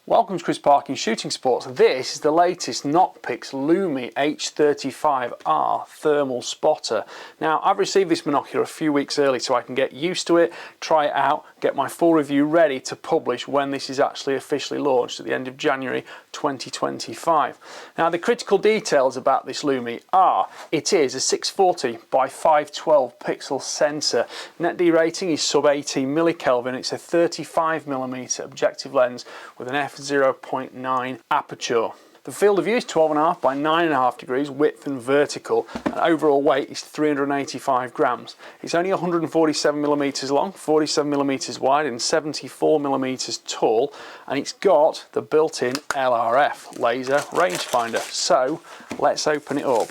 Welcome to Chris Parkin Shooting Sports. This is the latest Nocpix Lumi H35R thermal spotter. Now, I've received this monocular a few weeks early so I can get used to it, try it out, get my full review ready to publish when this is actually officially launched at the end of January 2025. Now, the critical details about this Lumi are it is a 640 by 512 pixel sensor. Net D rating is sub 18 millikelvin. It's a 35mm objective lens with an f/0.9 aperture. The field of view is 12.5 by 9.5 degrees, width and vertical, and overall weight is 385 grams. It's only 147mm long, 47mm wide and 74mm tall, and it's got the built-in LRF laser rangefinder. So let's open it up,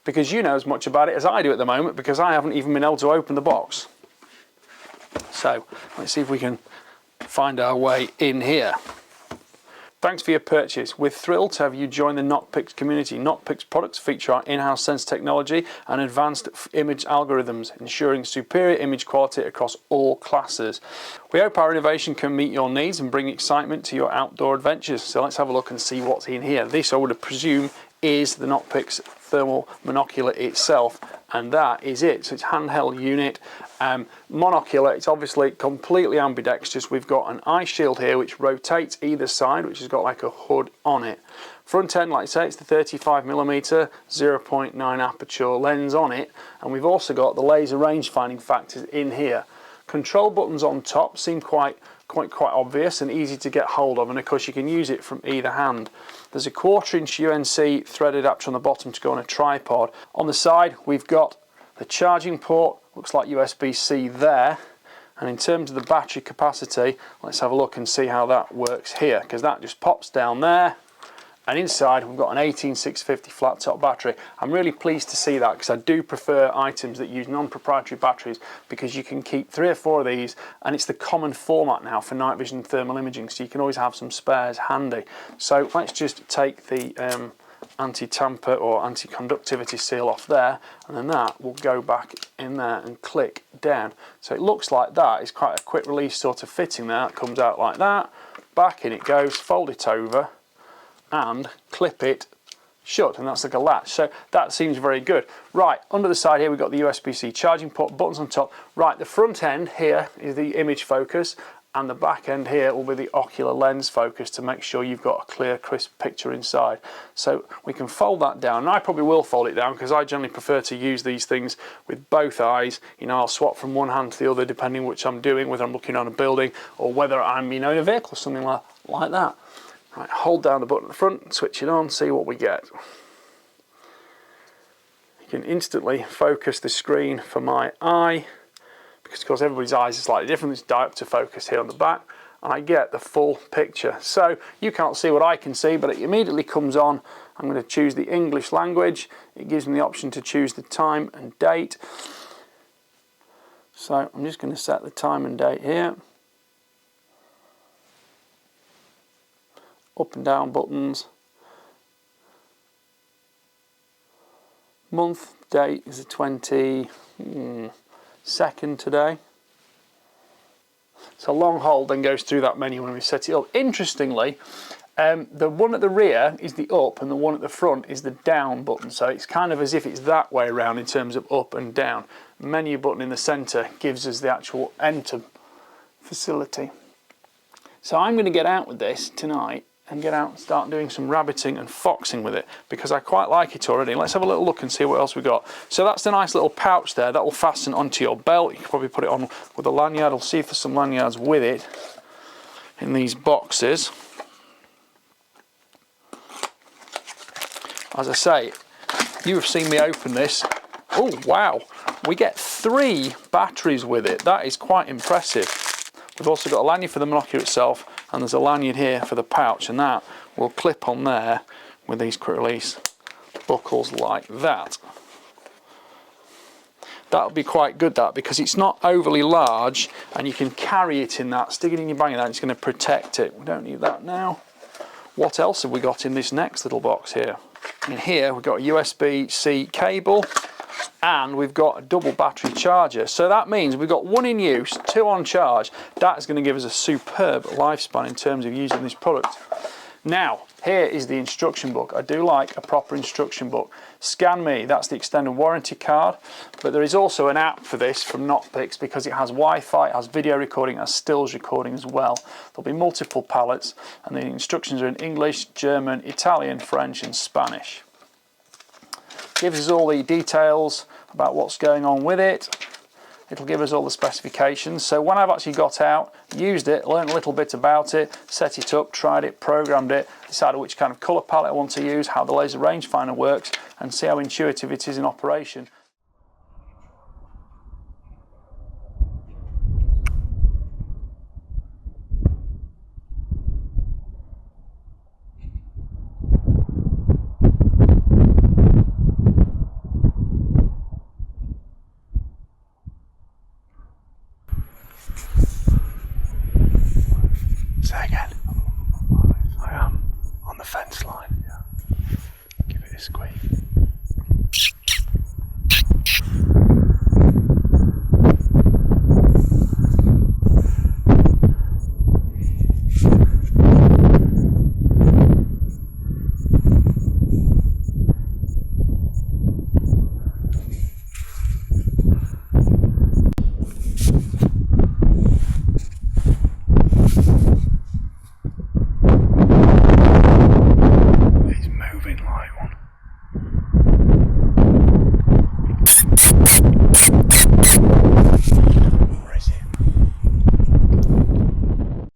because you know as much about it as I do at the moment, because I haven't even been able to open the box. So let's see if we can find our way in here. Thanks for your purchase. We're thrilled to have you join the Nocpix community. Nocpix products feature our in-house sensor technology and advanced image algorithms, ensuring superior image quality across all classes. We hope our innovation can meet your needs and bring excitement to your outdoor adventures. So let's have a look and see what's in here. This, I would presume, is the Nocpix thermal monocular itself, and that is it. So it's handheld unit, monocular. It's obviously completely ambidextrous. We've got an eye shield here which rotates either side, which has got like a hood on it. Front end, like I say, it's the 35mm 0.9 aperture lens on it, and we've also got the laser range finding factors in here. Control buttons on top seem quite obvious and easy to get hold of, and of course you can use it from either hand. There's a 1/4" UNC thread adapter on the bottom to go on a tripod. On the side we've got the charging port, looks like USB-C there, and in terms of the battery capacity, let's have a look and see how that works here, because that just pops down there. And inside we've got an 18650 flat top battery. I'm really pleased to see that, because I do prefer items that use non-proprietary batteries, because you can keep 3 or 4 of these, and it's the common format now for night vision thermal imaging, so you can always have some spares handy. So let's just take the anti-tamper or anti-conductivity seal off there, and then that will go back in there and click down. So it looks like that is quite a quick release sort of fitting there. It comes out like that, back in it goes, fold it over and clip it shut, and that's like a latch. So that seems very good. Right, under the side here we've got the USB-C charging port, buttons on top. Right, the front end here is the image focus, and the back end here will be the ocular lens focus to make sure you've got a clear, crisp picture inside. So we can fold that down, and I probably will fold it down because I generally prefer to use these things with both eyes. You know, I'll swap from one hand to the other depending which I'm doing, whether I'm looking on a building or whether I'm, you know, in a vehicle or something like that. Right, hold down the button at the front, switch it on, see what we get. You can instantly focus the screen for my eye, because of course everybody's eyes are slightly different. There's diopter focus here on the back, and I get the full picture. So you can't see what I can see, but it immediately comes on. I'm going to choose the English language. It gives me the option to choose the time and date. So I'm just going to set the time and date here. Up and down buttons. Month, date is the 22nd today. So long hold then goes through that menu when we set it up. Interestingly, the one at the rear is the up and the one at the front is the down button. So it's kind of as if it's that way around in terms of up and down. Menu button in the center gives us the actual enter facility. So I'm going to get out with this tonight and get out and start doing some rabbiting and foxing with it, because I quite like it already. Let's have a little look and see what else we got. So that's the nice little pouch there that will fasten onto your belt. You can probably put it on with a lanyard. I'll see if there's some lanyards with it in these boxes. As I say, you have seen me open this. Oh wow, we get 3 batteries with it. That is quite impressive. We've also got a lanyard for the monocular itself, and there's a lanyard here for the pouch, and that will clip on there with these quick release buckles like that. That'll be quite good, that, because it's not overly large and you can carry it in that. Stick it in your bag and that, it's going to protect it. We don't need that now. What else have we got in this next little box here? In here we've got a USB-C cable, and we've got a double battery charger. So that means we've got 1 in use, 2 on charge. That is going to give us a superb lifespan in terms of using this product. Now, here is the instruction book. I do like a proper instruction book. Scan Me, that's the extended warranty card, but there is also an app for this from Nocpix because it has Wi-Fi, it has video recording, it has stills recording as well. There'll be multiple palettes, and the instructions are in English, German, Italian, French and Spanish. Gives us all the details about what's going on with it. It'll give us all the specifications. So when I've actually got out, used it, learned a little bit about it, set it up, tried it, programmed it, decided which kind of colour palette I want to use, how the laser rangefinder works, and see how intuitive it is in operation. Say again. I am on the fence line. Yeah. Give it a squeak.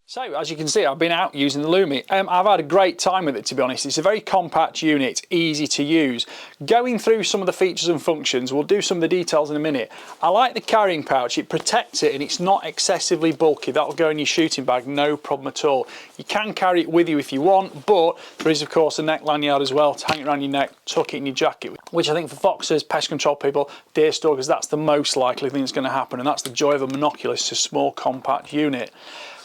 So as you can see, I've been out using the Lumi. I've had a great time with it, to be honest. It's a very compact unit, it's easy to use. Going through some of the features and functions, we'll do some of the details in a minute. I like the carrying pouch, it protects it and it's not excessively bulky. That'll go in your shooting bag, no problem at all. You can carry it with you if you want, but there is of course a neck lanyard as well to hang it around your neck, tuck it in your jacket, which I think for foxers, pest control people, deer stalkers, that's the most likely thing that's going to happen, and that's the joy of a Monocular. It's a small compact unit.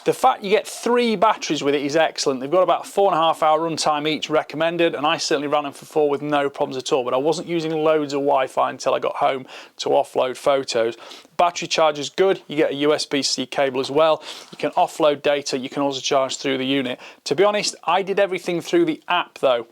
The fact you get 3 batteries with it is excellent. They've got about 4.5 hour runtime each recommended, and I certainly ran them for 4 with no problems at all, but I wasn't using loads of Wi-Fi until I got home to offload photos. Battery charge is good. You get a USB-C cable as well. You can offload data. You can also charge through the unit. To be honest, I did everything through the app though.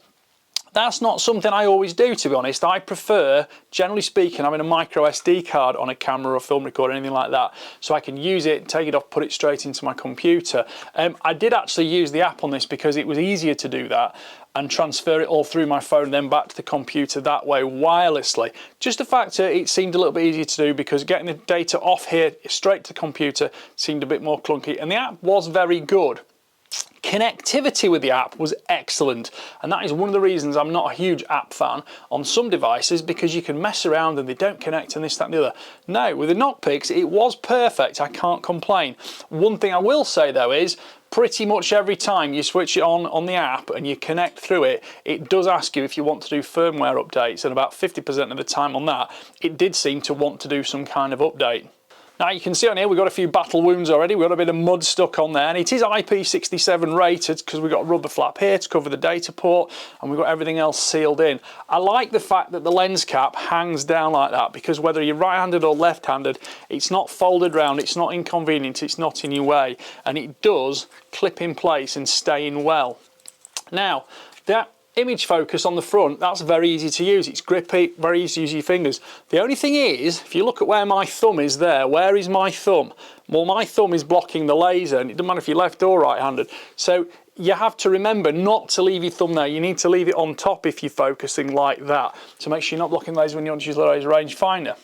That's not something I always do, to be honest. I prefer, generally speaking, having a micro SD card on a camera or film recorder, anything like that, so I can use it, take it off, put it straight into my computer. I did actually use the app on this because it was easier to do that and transfer it all through my phone and then back to the computer that way wirelessly. Just a factor, it seemed a little bit easier to do because getting the data off here straight to the computer seemed a bit more clunky, and the app was very good. Connectivity with the app was excellent, and that is one of the reasons I'm not a huge app fan on some devices, because you can mess around and they don't connect and this, that and the other. No, with the Nocpix it was perfect, I can't complain. One thing I will say though is pretty much every time you switch it on the app and you connect through it, it does ask you if you want to do firmware updates, and about 50% of the time on that it did seem to want to do some kind of update. Now you can see on here we've got a few battle wounds already, we've got a bit of mud stuck on there, and it is IP67 rated because we've got a rubber flap here to cover the data port, and we've got everything else sealed in. I like the fact that the lens cap hangs down like that, because whether you're right-handed or left-handed, it's not folded round, it's not inconvenient, it's not in your way, and it does clip in place and stay in well. Now, that image focus on the front, that's very easy to use. It's grippy, very easy to use your fingers. The only thing is, if you look at where my thumb is there, where is my thumb? Well, my thumb is blocking the laser, and it doesn't matter if you're left or right-handed. So you have to remember not to leave your thumb there. You need to leave it on top if you're focusing like that, to make sure you're not blocking the laser when you want to use the laser rangefinder.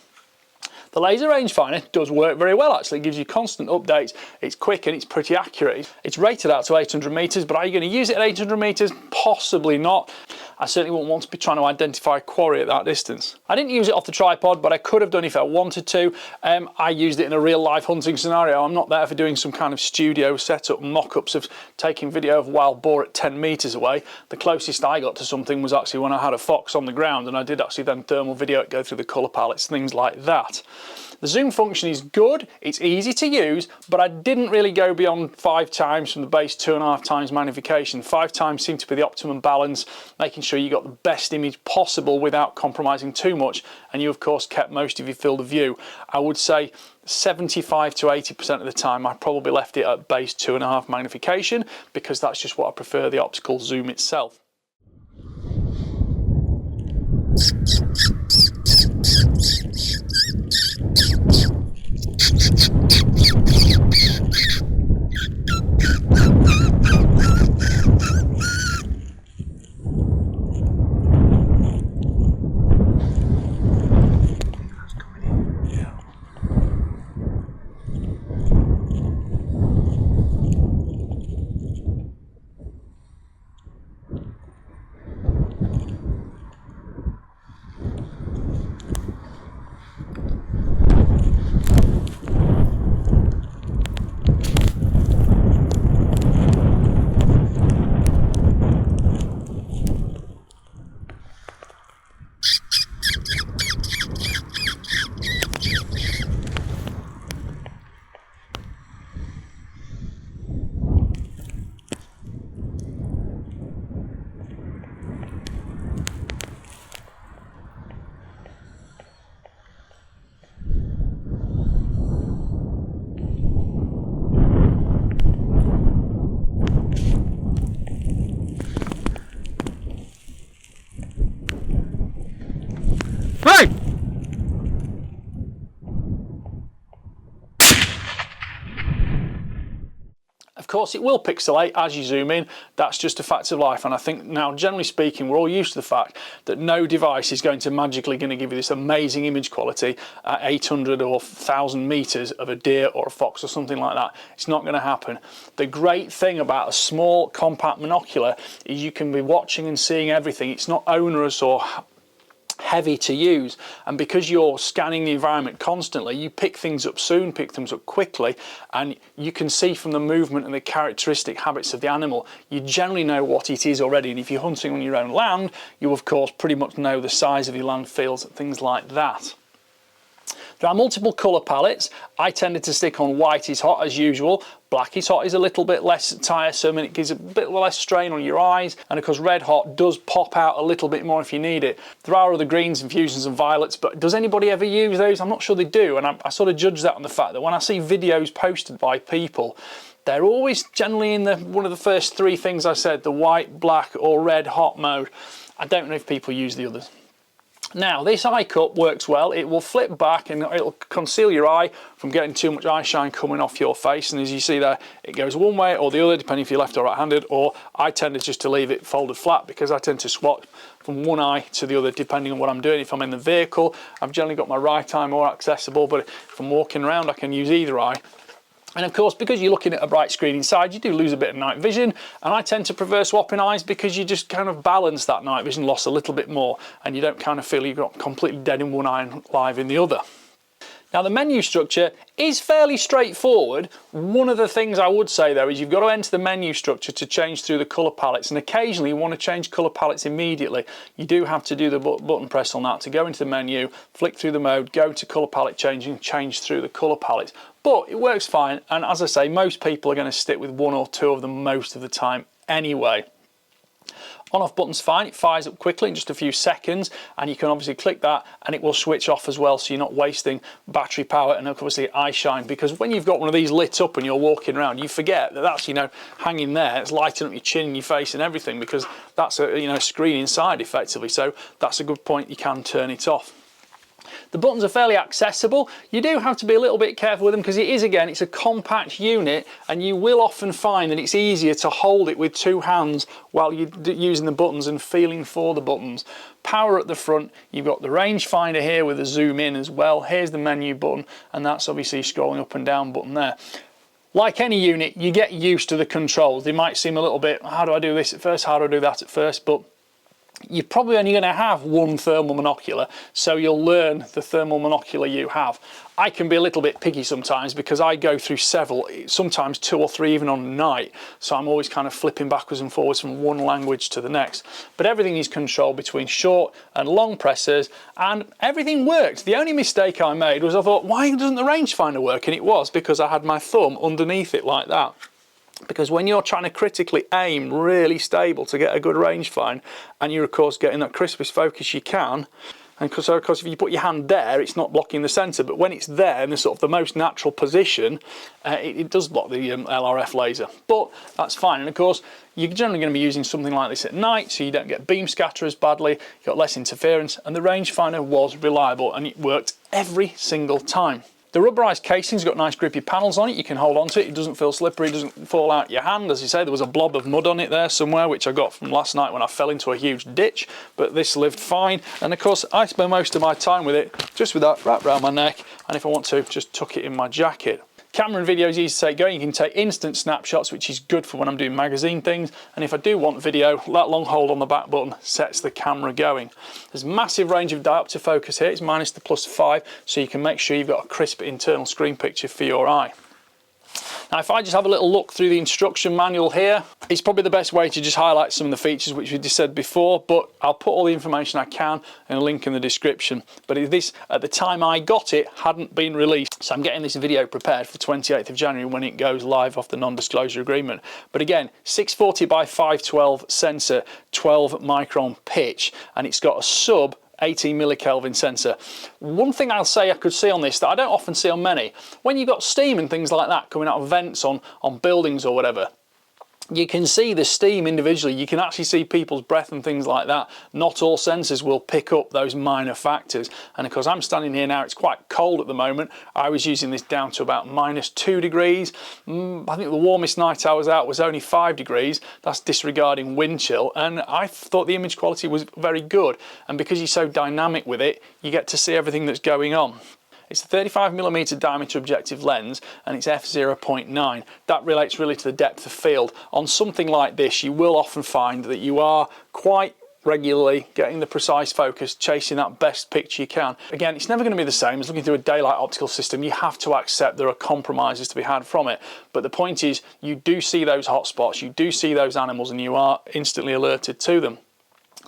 The laser rangefinder does work very well actually, it gives you constant updates, it's quick and it's pretty accurate. It's rated out to 800 metres, but are you going to use it at 800 metres? Possibly not. I certainly wouldn't want to be trying to identify a quarry at that distance. I didn't use it off the tripod, but I could have done if I wanted to. I used it in a real life hunting scenario. I'm not there for doing some kind of studio setup, mock-ups of taking video of a wild boar at 10 metres away. The closest I got to something was actually when I had a fox on the ground, and I did actually then thermal video it, go through the colour palettes, things like that. The zoom function is good, it's easy to use, but I didn't really go beyond 5 times from the base 2.5 times magnification. 5 times seemed to be the optimum balance, making sure sure you got the best image possible without compromising too much, and you of course kept most of your field of view. I would say 75 to 80% of the time I probably left it at base 2.5 magnification, because that's just what I prefer the optical zoom itself. Right! Of course it will pixelate as you zoom in, that's just a fact of life, and I think now generally speaking we're all used to the fact that no device is going to magically give you this amazing image quality at 800 or 1000 meters of a deer or a fox or something like that. It's not going to happen. The great thing about a small compact monocular is you can be watching and seeing everything. It's not onerous or heavy to use, and because you're scanning the environment constantly, you pick things up soon, pick things up quickly, and you can see from the movement and the characteristic habits of the animal, you generally know what it is already. And if you're hunting on your own land, you of course pretty much know the size of your land fields and things like that. There are multiple colour palettes. I tended to stick on white is hot as usual. Black is hot is a little bit less tiresome and it gives a bit less strain on your eyes, and of course red hot does pop out a little bit more if you need it. There are other greens and fusions and violets, but does anybody ever use those? I'm not sure they do, and I sort of judge that on the fact that when I see videos posted by people, they're always generally in one of the first three things I said, the white, black or red hot mode. I don't know if people use the others. Now this eye cup works well. It will flip back and it'll conceal your eye from getting too much eye shine coming off your face, and as you see there, it goes one way or the other depending if you're left or right handed, or I tend just to leave it folded flat because I tend to swap from one eye to the other depending on what I'm doing. If I'm in the vehicle, I've generally got my right eye more accessible, but if I'm walking around I can use either eye. And of course, because you're looking at a bright screen inside, you do lose a bit of night vision, and I tend to prefer swapping eyes because you just kind of balance that night vision loss a little bit more, and you don't kind of feel you've got completely dead in one eye and live in the other. Now the menu structure is fairly straightforward. One of the things I would say though is you've got to enter the menu structure to change through the colour palettes, and occasionally you want to change colour palettes immediately. You do have to do the button press on that to go into the menu, flick through the mode, go to colour palette changing, change through the colour palettes. But it works fine, and as I say, most people are going to stick with one or two of them most of the time anyway. On-off button's fine, it fires up quickly in just a few seconds, and you can obviously click that and it will switch off as well, so you're not wasting battery power and obviously eye shine, because when you've got one of these lit up and you're walking around, you forget that that's, you know, hanging there, it's lighting up your chin and your face and everything, because that's a, you know, screen inside effectively, so that's a good point, you can turn it off. The buttons are fairly accessible. You do have to be a little bit careful with them because it is, again, it's a compact unit, and you will often find that it's easier to hold it with two hands while you're using the buttons and feeling for the buttons. Power at the front, you've got the rangefinder here with a zoom in as well. Here's the menu button, and that's obviously scrolling up and down button there. Like any unit, you get used to the controls. They might seem a little bit, how do I do this at first, how do I do that at first, but you're probably only going to have one thermal monocular, so you'll learn the thermal monocular you have. I can be a little bit picky sometimes because I go through several, sometimes two or three even on a night, so I'm always kind of flipping backwards and forwards from one language to the next. But everything is controlled between short and long presses, and everything worked. The only mistake I made was I thought, why doesn't the rangefinder work? And it was because I had my thumb underneath it like that. Because when you're trying to critically aim really stable to get a good range find, and you're of course getting that crispest focus you can, and so of course if you put your hand there, it's not blocking the centre, but when it's there in the sort of the most natural position, it does block the LRF laser. But that's fine, and of course you're generally going to be using something like this at night, so you don't get beam scatter as badly, you've got less interference, and the rangefinder was reliable and it worked every single time. The rubberized casing's got nice grippy panels on it, you can hold on to it, it doesn't feel slippery, it doesn't fall out your hand. As you say, there was a blob of mud on it there somewhere, which I got from last night when I fell into a huge ditch, but this lived fine. And of course, I spend most of my time with it just with that wrapped around my neck, and if I want to, just tuck it in my jacket. Camera and video is easy to take going. You can take instant snapshots, which is good for when I'm doing magazine things. And if I do want video, that long hold on the back button sets the camera going. There's massive range of diopter focus here. It's minus to plus 5, so you can make sure you've got a crisp internal screen picture for your eye. Now, if I just have a little look through the instruction manual here, it's probably the best way to just highlight some of the features which we just said before, but I'll put all the information I can in a link in the description. But this, at the time I got it, hadn't been released. So I'm getting this video prepared for the 28th of January when it goes live off the non-disclosure agreement. But again, 640 by 512 sensor, 12 micron pitch, and it's got a sub 18 millikelvin sensor. One thing I'll say I could see on this that I don't often see on many, when you've got steam and things like that coming out of vents on buildings or whatever, you can see the steam individually, you can actually see people's breath and things like that. Not all sensors will pick up those minor factors, and of course I'm standing here now, it's quite cold at the moment. I was using this down to about -2 degrees. I think the warmest night I was out was only 5 degrees, that's disregarding wind chill, and I thought the image quality was very good, and because you're so dynamic with it, you get to see everything that's going on. It's a 35mm diameter objective lens and it's f/0.9. That relates really to the depth of field. On something like this, you will often find that you are quite regularly getting the precise focus, chasing that best picture you can. Again, it's never going to be the same as looking through a daylight optical system. You have to accept there are compromises to be had from it. But the point is, you do see those hot spots, you do see those animals, and you are instantly alerted to them.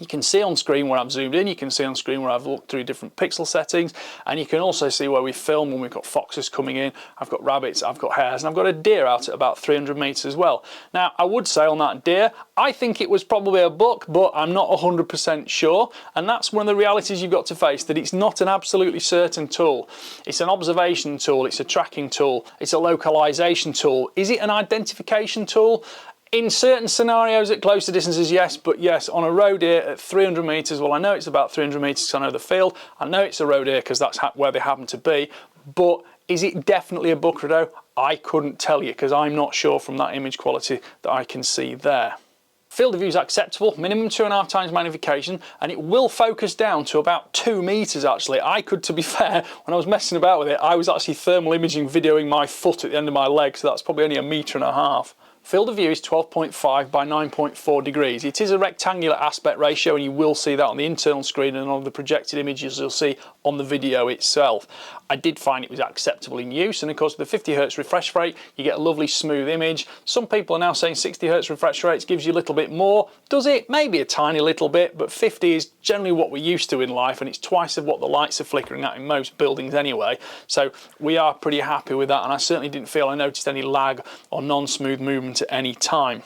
You can see on screen where I've zoomed in, you can see on screen where I've looked through different pixel settings, and you can also see where we film when we've got foxes coming in, I've got rabbits, I've got hares, and I've got a deer out at about 300 metres as well. Now, I would say on that deer, I think it was probably a buck, but I'm not 100% sure, and that's one of the realities you've got to face, that it's not an absolutely certain tool. It's an observation tool, it's a tracking tool, it's a localization tool. Is it an identification tool? In certain scenarios at closer distances, yes, but yes, on a roe deer at 300 metres, well, I know it's about 300 metres because I know the field, I know it's a roe deer because that's where they happen to be, but is it definitely a buck or doe? I couldn't tell you because I'm not sure from that image quality that I can see there. Field of view is acceptable, minimum 2.5 times magnification, and it will focus down to about 2 metres actually. I could, to be fair, when I was messing about with it, I was actually thermal imaging videoing my foot at the end of my leg, so that's probably only 1.5 metres. Field of view is 12.5 by 9.4 degrees. It is a rectangular aspect ratio, and you will see that on the internal screen and on the projected images you'll see on the video itself. I did find it was acceptable in use, and of course with the 50 Hz refresh rate you get a lovely smooth image. Some people are now saying 60 Hz refresh rates gives you a little bit more. Does it? Maybe a tiny little bit, but 50 is generally what we're used to in life, and it's twice of what the lights are flickering at in most buildings anyway. So we are pretty happy with that, and I certainly didn't feel I noticed any lag or non-smooth movement at any time.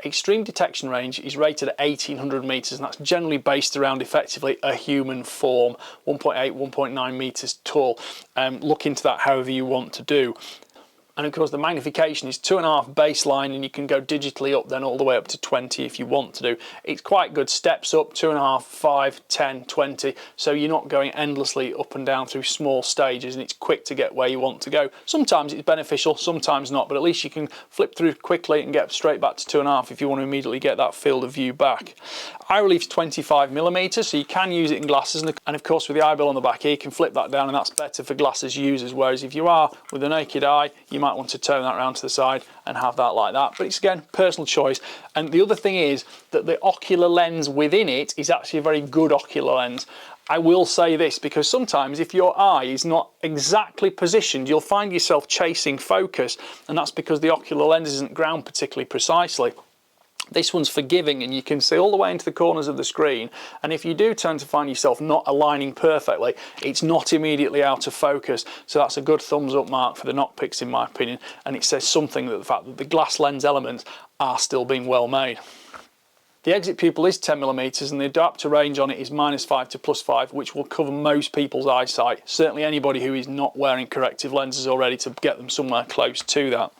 Extreme detection range is rated at 1800 metres, and that's generally based around effectively a human form, 1.8, 1.9 metres tall. Look into that however you want to do. And of course the magnification is 2.5 baseline, and you can go digitally up then all the way up to 20 if you want to do. It's quite good steps up, 2.5, 5, 10, 20, so you're not going endlessly up and down through small stages, and it's quick to get where you want to go. Sometimes it's beneficial, sometimes not, but at least you can flip through quickly and get straight back to 2.5 if you want to immediately get that field of view back. Eye relief is 25mm, so you can use it in glasses, and of course with the eyebill on the back here you can flip that down, and that's better for glasses users, whereas if you are with the naked eye you might want to turn that around to the side and have that like that, but it's again personal choice. And the other thing is that the ocular lens within it is actually a very good ocular lens. I will say this because sometimes if your eye is not exactly positioned you'll find yourself chasing focus, and that's because the ocular lens isn't ground particularly precisely. This one's forgiving and you can see all the way into the corners of the screen, and if you do tend to find yourself not aligning perfectly, it's not immediately out of focus, so that's a good thumbs up mark for the Nocpix in my opinion, and it says something that the fact that the glass lens elements are still being well made. The exit pupil is 10mm and the adapter range on it is -5 to +5, which will cover most people's eyesight, certainly anybody who is not wearing corrective lenses already, to get them somewhere close to that.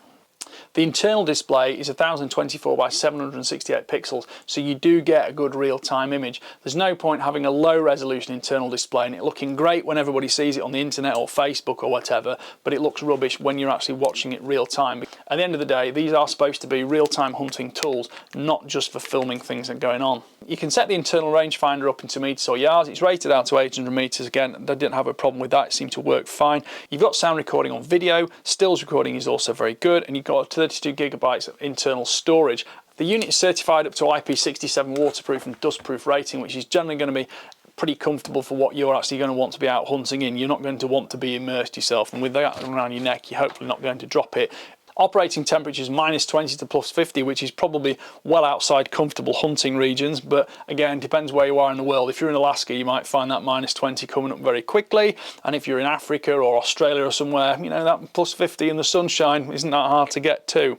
The internal display is 1024 by 768 pixels, so you do get a good real-time image. There's no point having a low resolution internal display and it looking great when everybody sees it on the internet or Facebook or whatever, but it looks rubbish when you're actually watching it real time. At the end of the day, these are supposed to be real-time hunting tools, not just for filming things that are going on. You can set the internal rangefinder up into meters or yards. It's rated out to 800 meters. Again, they didn't have a problem with that. It seemed to work fine. You've got sound recording on video. Stills recording is also very good, and you've got 32 gigabytes of internal storage. The unit is certified up to IP67 waterproof and dustproof rating, which is generally going to be pretty comfortable for what you're actually going to want to be out hunting in. You're not going to want to be immersed yourself, and with that around your neck, you're hopefully not going to drop it. Operating temperatures -20 to +50, which is probably well outside comfortable hunting regions, but again, depends where you are in the world. If you're in Alaska, you might find that -20 coming up very quickly, and if you're in Africa or Australia or somewhere, you know, that +50 in the sunshine isn't that hard to get to.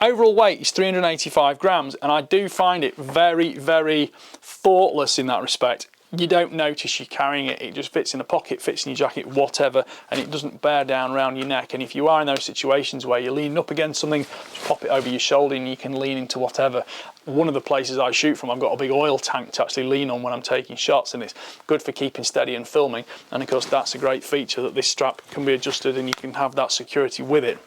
Overall weight is 385 grams, and I do find it very, very thoughtless in that respect. You don't notice you're carrying it, it just fits in a pocket, fits in your jacket, whatever, and it doesn't bear down around your neck. And if you are in those situations where you're leaning up against something, just pop it over your shoulder and you can lean into whatever. One of the places I shoot from, I've got a big oil tank to actually lean on when I'm taking shots, and it's good for keeping steady and filming. And of course, that's a great feature, that this strap can be adjusted and you can have that security with it.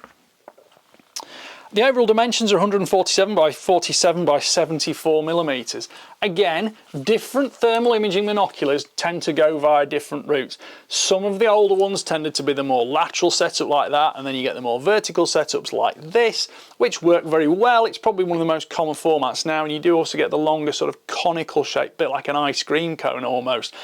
The overall dimensions are 147 by 47 by 74mm. Again, different thermal imaging monoculars tend to go via different routes. Some of the older ones tended to be the more lateral setup like that, and then you get the more vertical setups like this, which work very well. It's probably one of the most common formats now, and you do also get the longer sort of conical shape, bit like an ice cream cone almost.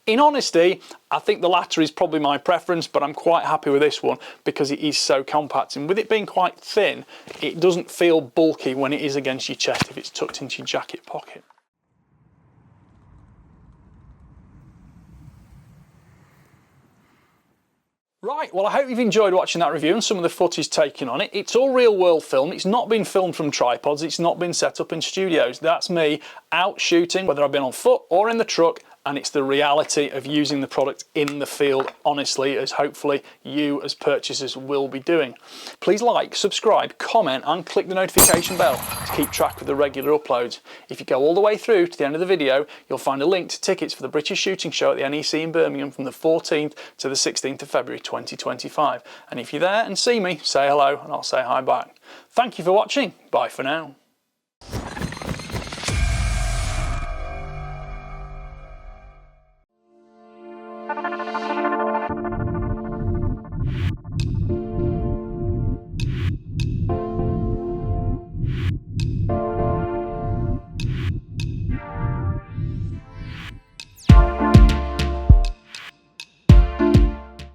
In honesty, I think the latter is probably my preference, but I'm quite happy with this one because it is so compact, and with it being quite thin, it doesn't feel bulky when it is against your chest if it's tucked into your jacket pocket. Right, well I hope you've enjoyed watching that review and some of the footage taken on it. It's all real world film, it's not been filmed from tripods, it's not been set up in studios. That's me out shooting, whether I've been on foot or in the truck, and it's the reality of using the product in the field honestly, as hopefully you as purchasers will be doing. Please like, subscribe, comment and click the notification bell to keep track of the regular uploads. If you go all the way through to the end of the video, you'll find a link to tickets for the British Shooting Show at the NEC in Birmingham from the 14th to the 16th of February 2025. And if you're there and see me, say hello and I'll say hi back. Thank you for watching, bye for now.